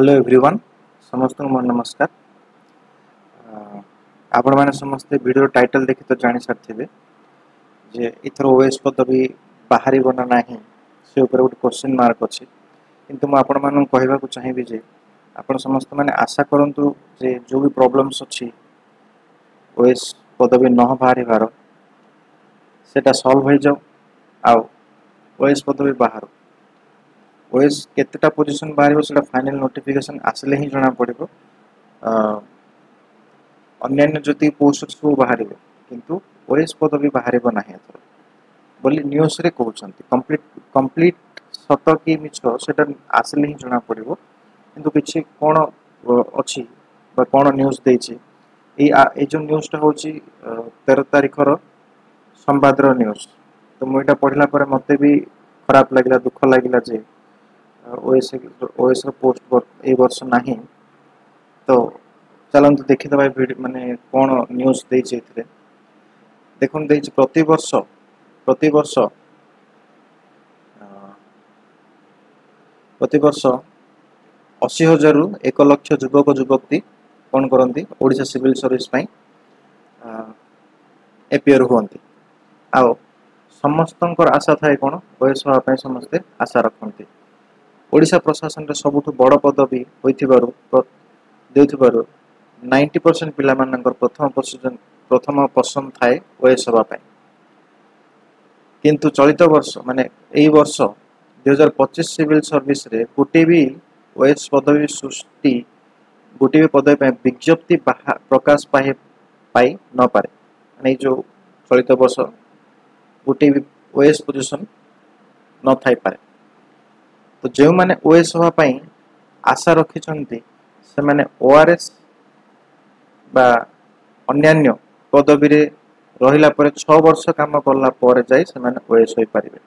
Hello everyone समस्त मोर नमस्कार। आपण मैंने समस्ते वीडियो टाइटल देखि तो जानी सारे जे इथर ओएस पदवी बाहरी बना नहीं से ऊपर गोटे क्वेश्चन मार्क अच्छी किंतु मुझे आपण मानक कहवा चाहिए जे आपण समस्त मैंने आशा करंतु जे जो भी प्रॉब्लम्स अच्छी ओएस पदवी न बाहर बार सेटा सॉल्व हो जाओ आउ ओएस पदवी बाहर ओएस केतेटा पोजीशन बाहर से फाइनल नोटिफिकेशन आसले ही जना पड़ो अन्य जति पोस्ट सब बाहर किंतु ओएस पदवी बाहर ना बोली न्यूज रे कहते कंप्लीट सत कि मिछ से आसले ही जना पड़ो किंतु किसी कौन अच्छी कौन न्यूज देछि ये जो न्यूजटा हूँ 13 तारिखर संवाद न्यूज तो मुझे पढ़ला मत भी खराब लगे दुख लगे जे ओएस पोस्ट ए वर्ष नहीं तो चलते देखीदे वीडियो माने कौन न्यूज देछि देखो प्रति वर्ष 80,000 रु 1 लाख युवक युवती कौन करती ओडिशा सिविल सर्विस एपियर हुंती आओ समस्त आशा थाए कौन ओएस होगापी समस्ते आशा रखती ओडिशा प्रशासन रे सबुठ बड़ पदवी देउथिबारु 90% पिला मानकर प्रथम पसंद थाए ओएस होगापी किंतु चलित वर्ष माने एई वर्ष 2025 सिविल सर्विस रे गोटे भी ओएस पदवी सृष्टि गोटे भी पदवी विज्ञप्ति प्रकाश पाई न पारे माने जो चलित वर्ष गोटे भी ओएस पोजीशन न थाई पारे तो जो मैंने ओएस होगापी आशा रखिंट से मैंने ओआरएस बा अन्यान्य पदवी रे रहिला परे 6 वर्ष काम करला परे जाई से मैंने ओएस होई पारिबे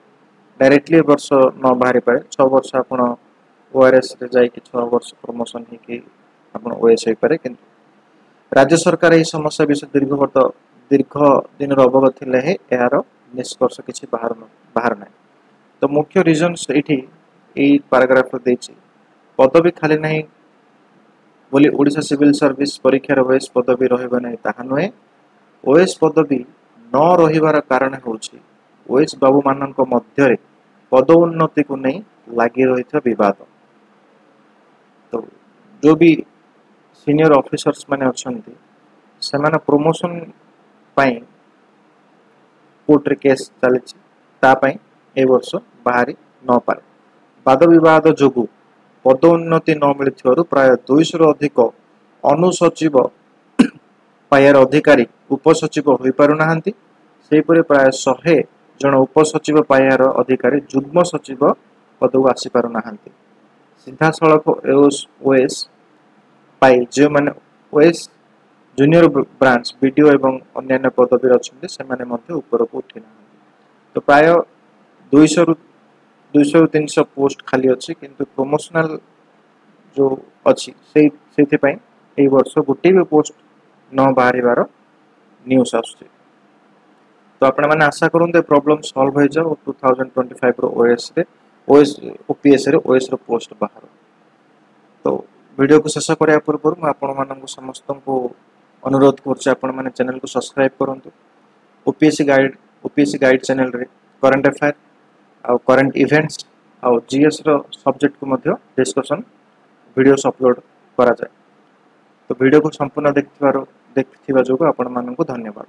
डायरेक्टली वर्ष न बाहरी पारे 6 वर्ष आपण ओआरएस रे जाई कि 6 वर्ष प्रमोशन ही कि आपण ओएस होई पारे किंतु राज्य सरकार एही समस्या विषय दीर्घ दिन अवगत थिले हे यार निष्कर्ष किछि बाहर नै तो मुख्य रीजन एठी एई पैराग्राफ देछि पदवी खाली नहीं बोली ओडिशा सिविल सर्विस परीक्षा ओएस पदवी रहिबा नै ताहा नुहे ओएस पदवी न रहिबार कारण होछि ओएस बाबू मानक मध्य पदोन्नति को नहीं लगी रही विवाद तो जो भी सीनियर ऑफिसर्स माने अछंती से माने प्रमोशन पाई कोर्ट रे केस चली ए वर्ष बाहरी न पारे वाद विवाद जोगु पदोन्नति न मिलथिबारु प्राय 200 रु अधिक अनुसचिव पायर अधिकारी उपसचिव होई पारु नाहंती सेहीपरि प्राय 100 जन उपसचिव पायर अधिकारी जुग्म सचिव पदक आसी पारु नाहंती सीधा सड़क ओएस पाई जो माने ओएस जूनियर ब्रांच बीडीओ एवं अन्य पदवी अच्छे से ऊपर को उठी ना तो प्राय 200 रु 300 पोस्ट खाली अच्छी किंतु प्रमोशनल जो अच्छी से वर्ष गोटे भी पोस्ट न बाहर न्यूज आसुचे तो आपण मैंने आशा करूँ प्रॉब्लम सॉल्व हो जाओ 2025 ओएस ओपीएस रे ओएस रो पोस्ट बाहर तो वीडियो को शेष करने पूर्व मुझे समस्त को अनुरोध कर चैनल को सब्सक्राइब करूँ ओपीएससी गाइड चैनल रे करंट अफेयर आउ करंट इवेंट्स आउ जीएस रो सब्जेक्ट को मध्य डिस्कशन वीडियोस अपलोड करा जाए तो वीडियो को संपूर्ण देखथिबा जोगो आपण माननकु धन्यवाद।